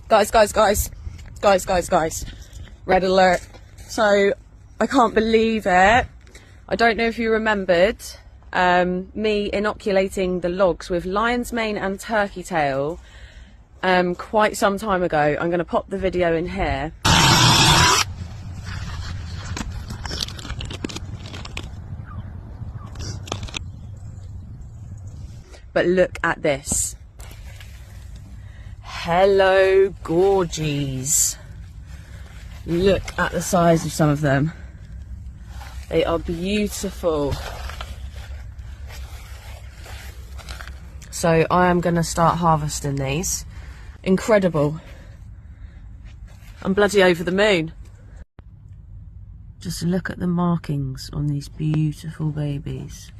Guys. Red alert. So, I can't believe it. I don't know if you remembered me inoculating the logs with lion's mane and turkey tail quite some time ago. I'm going to pop the video in here. But look at this. Hello, gorgies. Look at the size of some of them. They are beautiful. So I am going to start harvesting these. Incredible. I'm bloody over the moon. Just look at the markings on these beautiful babies.